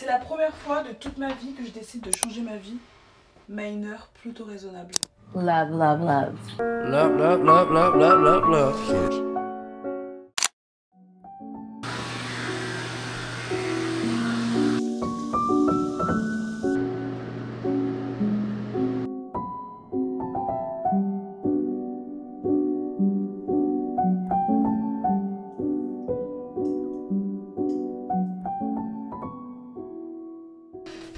C'est la première fois de toute ma vie que je décide de changer ma vie, mais à une heure plutôt raisonnable. Love, love, love. Love, love, love, love, love, love, love.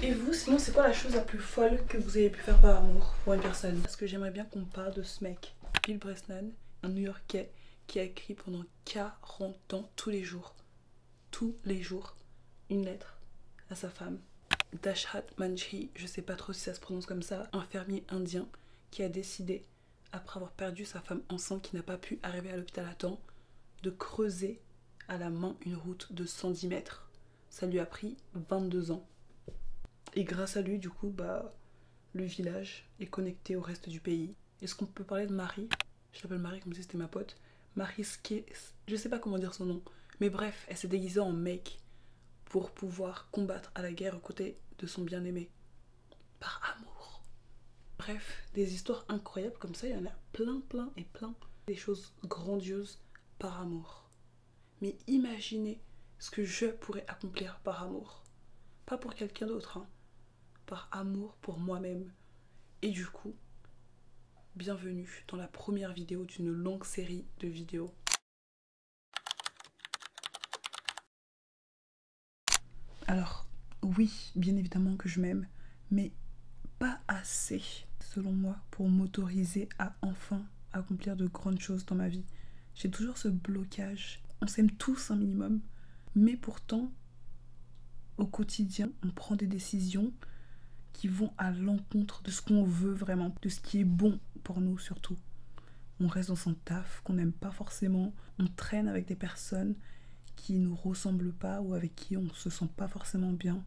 Et vous, sinon, c'est quoi la chose la plus folle que vous avez pu faire par amour pour une personne? Parce que j'aimerais bien qu'on parle de ce mec, Bill Bresnan, un New-Yorkais qui a écrit pendant 40 ans, tous les jours, une lettre à sa femme. Dashrat Manjhi, je sais pas trop si ça se prononce comme ça, un fermier indien qui a décidé, après avoir perdu sa femme enceinte qui n'a pas pu arriver à l'hôpital à temps, de creuser à la main une route de 110 mètres. Ça lui a pris 22 ans. Et grâce à lui, du coup, le village est connecté au reste du pays. Est-ce qu'on peut parler de Marie? Je l'appelle Marie comme si c'était ma pote. Marie Ske... Je sais pas comment dire son nom. Mais bref, elle s'est déguisée en mec pour pouvoir combattre à la guerre aux côtés de son bien-aimé. Par amour. Bref, des histoires incroyables comme ça, il y en a plein et plein. Des choses grandioses par amour. Mais imaginez ce que je pourrais accomplir par amour. Pas pour quelqu'un d'autre, hein. Par amour pour moi-même. Et du coup, bienvenue dans la première vidéo d'une longue série de vidéos. Alors, oui, bien évidemment que je m'aime, mais pas assez, selon moi, pour m'autoriser à enfin accomplir de grandes choses dans ma vie. J'ai toujours ce blocage. On s'aime tous un minimum, mais pourtant, au quotidien, on prend des décisions qui vont à l'encontre de ce qu'on veut vraiment, de ce qui est bon pour nous surtout. On reste dans son taf qu'on n'aime pas forcément, on traîne avec des personnes qui nous ressemblent pas ou avec qui on se sent pas forcément bien.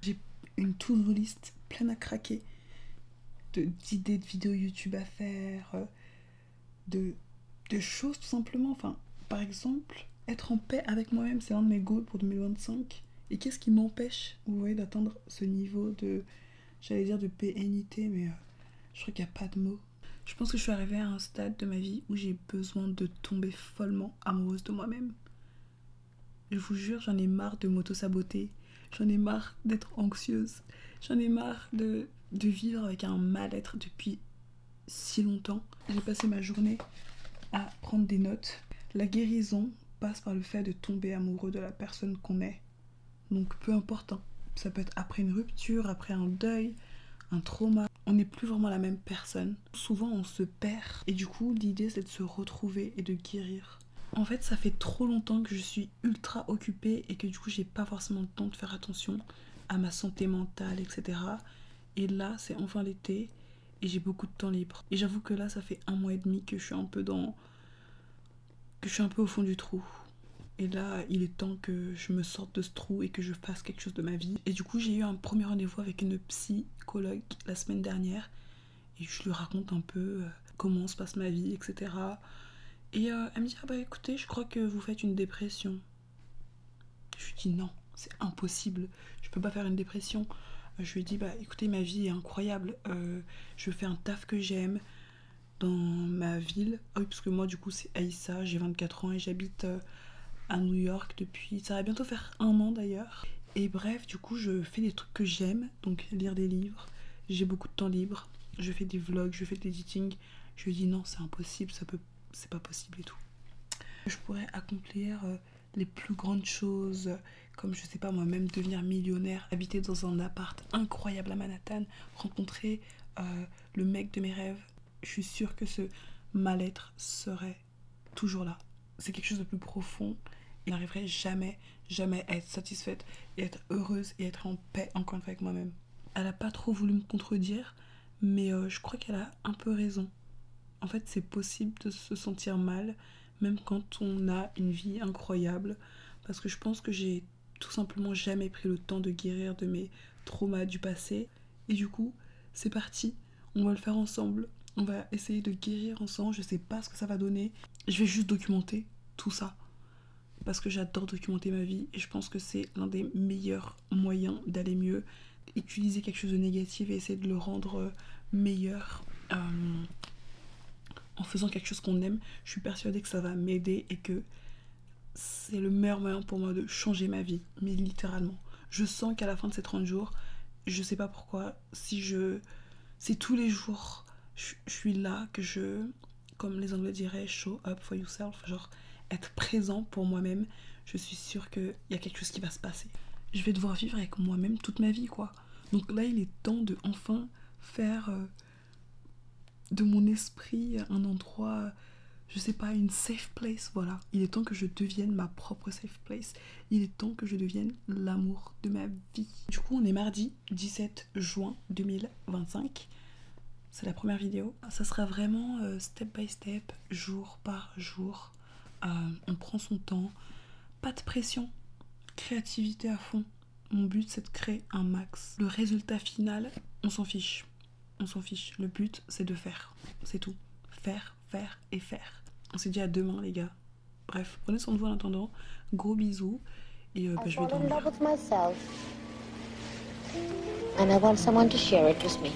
J'ai une to-do list pleine à craquer d'idées de vidéos YouTube à faire, de choses tout simplement. Enfin, par exemple, être en paix avec moi-même, c'est un de mes goals pour 2025. Et qu'est-ce qui m'empêche, vous voyez, d'atteindre ce niveau de... J'allais dire de PNIT, mais je crois qu'il n'y a pas de mot. Je pense que je suis arrivée à un stade de ma vie où j'ai besoin de tomber follement amoureuse de moi-même. Je vous jure, j'en ai marre de m'auto-saboter. J'en ai marre d'être anxieuse. J'en ai marre de vivre avec un mal-être depuis si longtemps. J'ai passé ma journée à prendre des notes. La guérison passe par le fait de tomber amoureux de la personne qu'on est. Donc peu importe, hein. Ça peut être après une rupture, après un deuil, un trauma. On n'est plus vraiment la même personne. Souvent on se perd. Et du coup l'idée c'est de se retrouver et de guérir. En fait ça fait trop longtemps que je suis ultra occupée et que du coup j'ai pas forcément le temps de faire attention à ma santé mentale, etc. Et là c'est enfin l'été et j'ai beaucoup de temps libre. Et j'avoue que là ça fait 1 mois et demi que je suis un peu au fond du trou. Et là, il est temps que je me sorte de ce trou et que je fasse quelque chose de ma vie. Et du coup, j'ai eu un premier rendez-vous avec une psychologue la semaine dernière. Et je lui raconte un peu comment se passe ma vie, etc. Et elle me dit, ah bah écoutez, je crois que vous faites une dépression. Je lui dis, non, c'est impossible. Je peux pas faire une dépression. Je lui dis, bah écoutez, ma vie est incroyable. Je fais un taf que j'aime dans ma ville. Ah oui, parce que moi, du coup, c'est Aïssa, j'ai 24 ans et j'habite... à New York depuis, ça va bientôt faire 1 an d'ailleurs. Et bref, du coup je fais des trucs que j'aime, donc lire des livres, j'ai beaucoup de temps libre, je fais des vlogs, je fais de l'editing. Je lui dis non, c'est impossible, c'est pas possible et tout. Je pourrais accomplir les plus grandes choses, comme je sais pas moi-même devenir millionnaire, habiter dans un appart incroyable à Manhattan, rencontrer le mec de mes rêves. Je suis sûre que ce mal-être serait toujours là. C'est quelque chose de plus profond. Je n'arriverai jamais à être satisfaite et être heureuse et être en paix encore une fois avec moi-même. Elle a pas trop voulu me contredire, mais je crois qu'elle a un peu raison. En fait, c'est possible de se sentir mal, même quand on a une vie incroyable, parce que je pense que j'ai tout simplement jamais pris le temps de guérir de mes traumas du passé. Et du coup, c'est parti, on va le faire ensemble. On va essayer de guérir ensemble, je sais pas ce que ça va donner. Je vais juste documenter tout ça. parce que j'adore documenter ma vie et je pense que c'est l'un des meilleurs moyens d'aller mieux. Utiliser quelque chose de négatif et essayer de le rendre meilleur en faisant quelque chose qu'on aime, je suis persuadée que ça va m'aider et que c'est le meilleur moyen pour moi de changer ma vie, mais littéralement. Je sens qu'à la fin de ces 30 jours, je sais pas pourquoi, c'est tous les jours, je suis là, que comme les Anglais diraient, show up for yourself, genre être présent pour moi-même, je suis sûre qu'il y a quelque chose qui va se passer. Je vais devoir vivre avec moi-même toute ma vie, quoi. Donc là, il est temps de enfin faire de mon esprit un endroit, je sais pas, une safe place, voilà. Il est temps que je devienne ma propre safe place. Il est temps que je devienne l'amour de ma vie. Du coup, on est mardi 17 juin 2025. C'est la première vidéo. Ça sera vraiment step by step, jour par jour. On prend son temps. Pas de pression. Créativité à fond. Mon but, c'est de créer un max. Le résultat final, on s'en fiche. On s'en fiche. Le but, c'est de faire. C'est tout. Faire, faire et faire. On s'est dit à demain, les gars. Bref, prenez soin de vous en attendant. Gros bisous. Et je vais dormir. And I want someone to share it with me.